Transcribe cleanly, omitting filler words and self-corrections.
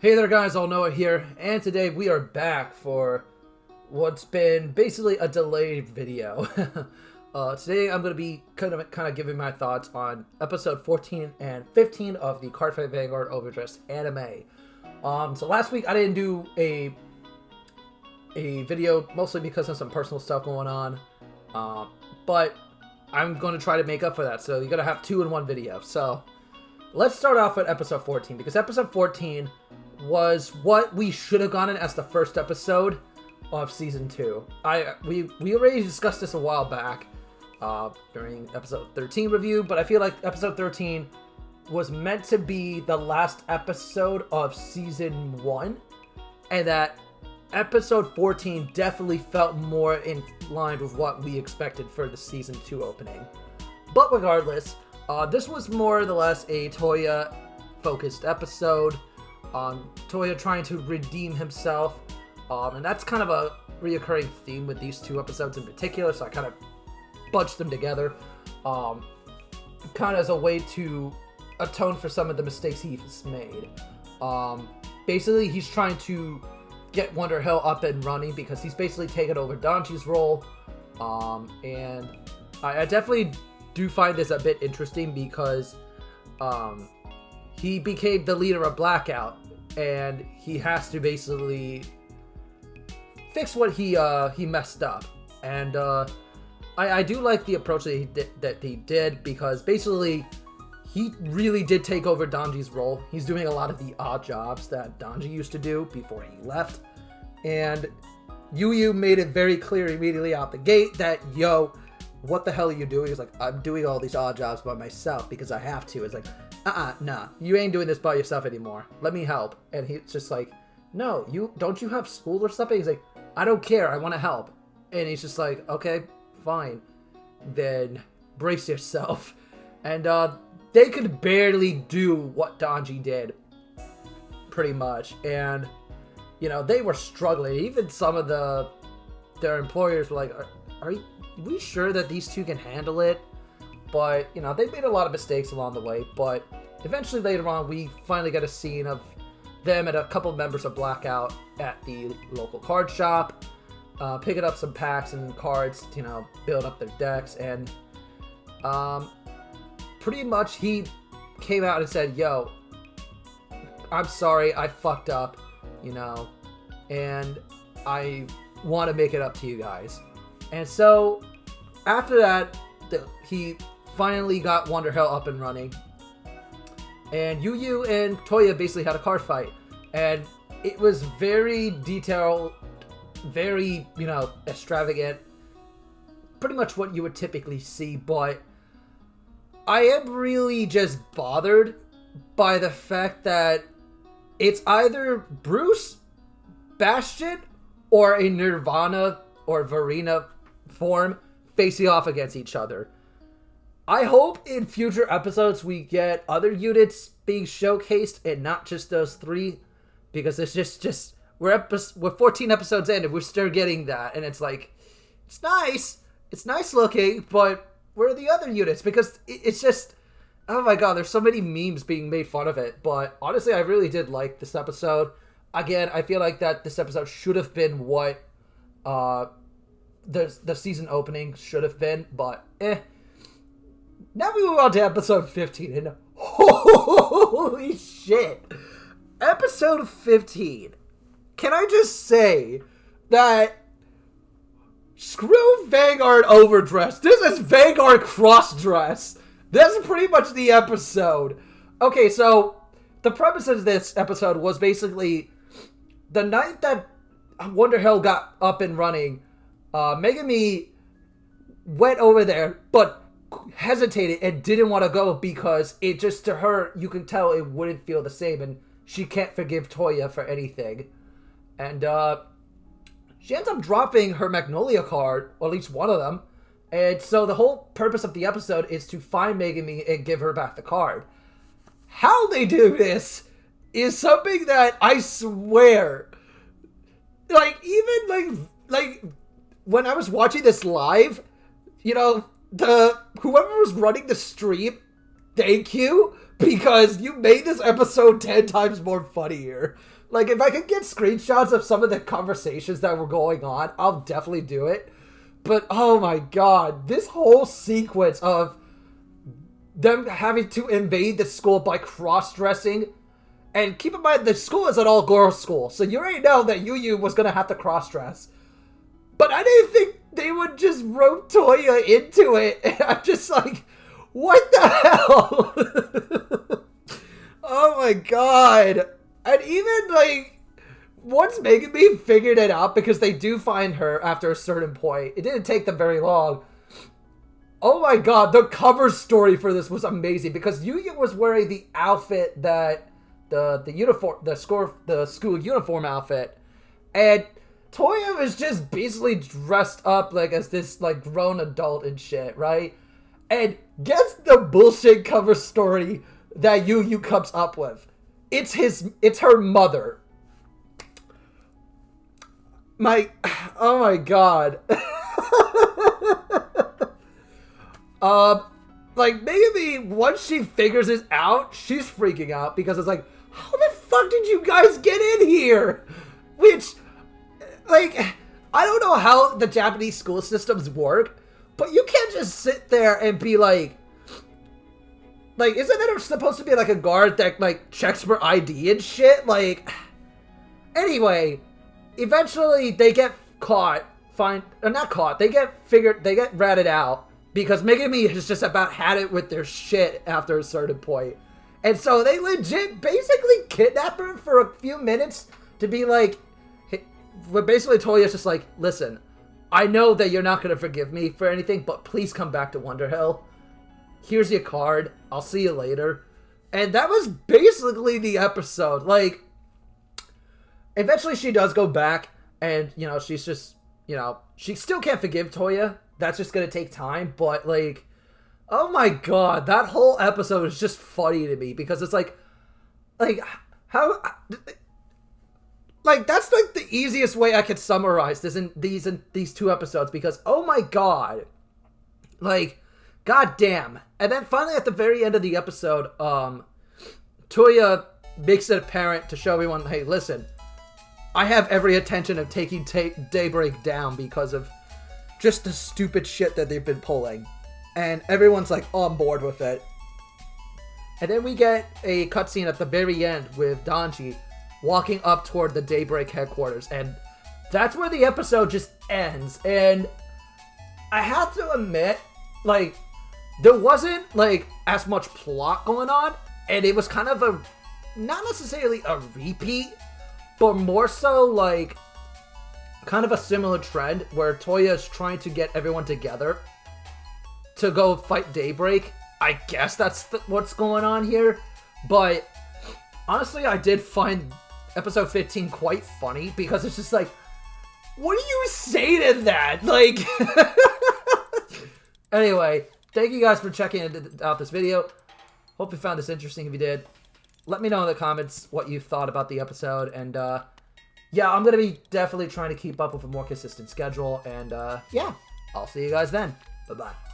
Hey there guys, Aldnoa here, and today we are back for what's been basically a delayed video. Today I'm going to be kind of giving my thoughts on episode 14 and 15 of the Cardfight Vanguard Overdress anime. So last week I didn't do a video, mostly because of some personal stuff going on, but I'm going to try to make up for that, so you're going to have 2 in 1 video. So let's start off with episode 14, because episode 14 was what we should have gotten as the first episode of season 2. We already discussed this a while back during episode 13 review, but I feel like episode 13 was meant to be the last episode of season 1, and that episode 14 definitely felt more in line with what we expected for the season 2 opening. But regardless, this was more or less a Toya focused episode. Toya trying to redeem himself, and that's kind of a reoccurring theme with these 2 episodes in particular, so I kind of bunched them together, kind of as a way to atone for some of the mistakes he's made. Basically, he's trying to get Wonder Hill up and running because he's basically taken over Donji's role, and I definitely do find this a bit interesting because he became the leader of Blackout, and he has to basically fix what he messed up. And I do like the approach that he did because basically he really did take over Donji's role. He's doing a lot of the odd jobs that Donji used to do before he left, and Yu made it very clear immediately out the gate that, yo, what the hell are you doing? He's like, I'm doing all these odd jobs by myself because I have to. It's like, nah, you ain't doing this by yourself anymore. Let me help. And he's just like, no, don't you have school or something? He's like, I don't care, I want to help. And he's just like, okay, fine, then brace yourself. And they could barely do what Donji did, pretty much. And you know, they were struggling. Even some of their employers were like, are we sure that these 2 can handle it? But, you know, they made a lot of mistakes along the way, but eventually later on, we finally get a scene of them and a couple of members of Blackout at the local card shop, picking up some packs and cards to, you know, build up their decks, and pretty much he came out and said, yo, I'm sorry, I fucked up, you know, and I want to make it up to you guys. And so, after that, he finally got Wonder Hill up and running, and Yu and Toya basically had a card fight, and it was very detailed, very, you know, extravagant, pretty much what you would typically see. But I am really just bothered by the fact that it's either Bruce, Bastion, or a Nirvana or Verena form facing off against each other. I hope in future episodes we get other units being showcased and not just those 3, because it's just we're 14 episodes in and we're still getting that, and it's like, it's nice looking, but where are the other units? Because it's just, oh my god, there's so many memes being made fun of it. But honestly, I really did like this episode. Again, I feel like that this episode should have been what the season opening should have been, but Now we move on to episode 15, and holy shit, episode 15. Can I just say that screw Vanguard Overdress. This is Vanguard Crossdress. This is pretty much the episode. Okay, so the premise of this episode was basically the night that Wonder Hill got up and running, Megami went over there, but hesitated and didn't want to go because it just, to her, you can tell it wouldn't feel the same, and she can't forgive Toya for anything. And she ends up dropping her Magnolia card, or at least one of them. And so the whole purpose of the episode is to find Megami and give her back the card. How they do this is something that I swear, like, even like when I was watching this live, you know, whoever was running the stream, thank you, because you made this episode 10 times more funnier. Like, if I could get screenshots of some of the conversations that were going on, I'll definitely do it. But, oh my god, this whole sequence of them having to invade the school by cross-dressing. And keep in mind, the school is an all-girls school, so you already know that Yu was going to have to cross-dress. But I didn't think they would just rope Toya into it. And I'm just like, what the hell? Oh my god. And even, like, once Megan B figured it out, because they do find her after a certain point, it didn't take them very long. Oh my god, the cover story for this was amazing, because Yu was wearing the outfit that the school uniform outfit, and Toya was just basically dressed up like as this like grown adult and shit, right? And guess the bullshit cover story that Yu comes up with. It's her mother. Oh my god. Like, maybe once she figures it out, she's freaking out, because it's like, how the fuck did you guys get in here? Which, like, I don't know how the Japanese school systems work, but you can't just sit there and be like, isn't there supposed to be, like, a guard that, like, checks for ID and shit? Like, anyway, eventually they get caught, they get ratted out, because Megami has just about had it with their shit after a certain point. And so they legit basically kidnap her for a few minutes to be like, basically Toya's just like, listen, I know that you're not going to forgive me for anything, but please come back to Wonderhill. Here's your card. I'll see you later. And that was basically the episode. Like, eventually she does go back, and, you know, she's just, you know, she still can't forgive Toya. That's just going to take time, but, like, oh my god, that whole episode is just funny to me, because it's like, how, like, that's, like, the easiest way I could summarize this in these two episodes, because, oh my god, like, god damn. And then finally at the very end of the episode, Toya makes it apparent to show everyone, hey, listen, I have every intention of taking Daybreak down because of just the stupid shit that they've been pulling. And everyone's, like, on board with it. And then we get a cutscene at the very end with Danji walking up toward the Daybreak headquarters. And that's where the episode just ends. And I have to admit, like, there wasn't, like, as much plot going on. And it was kind of a, not necessarily a repeat, but more so, like, kind of a similar trend where Toya is trying to get everyone together to go fight Daybreak. I guess that's what's going on here. But honestly, I did find episode 15 quite funny, because it's just like, what do you say to that? Like, anyway, thank you guys for checking out this video. Hope you found this interesting. If you did, let me know in the comments what you thought about the episode. And yeah, I'm going to be definitely trying to keep up with a more consistent schedule. And yeah, I'll see you guys then. Bye-bye.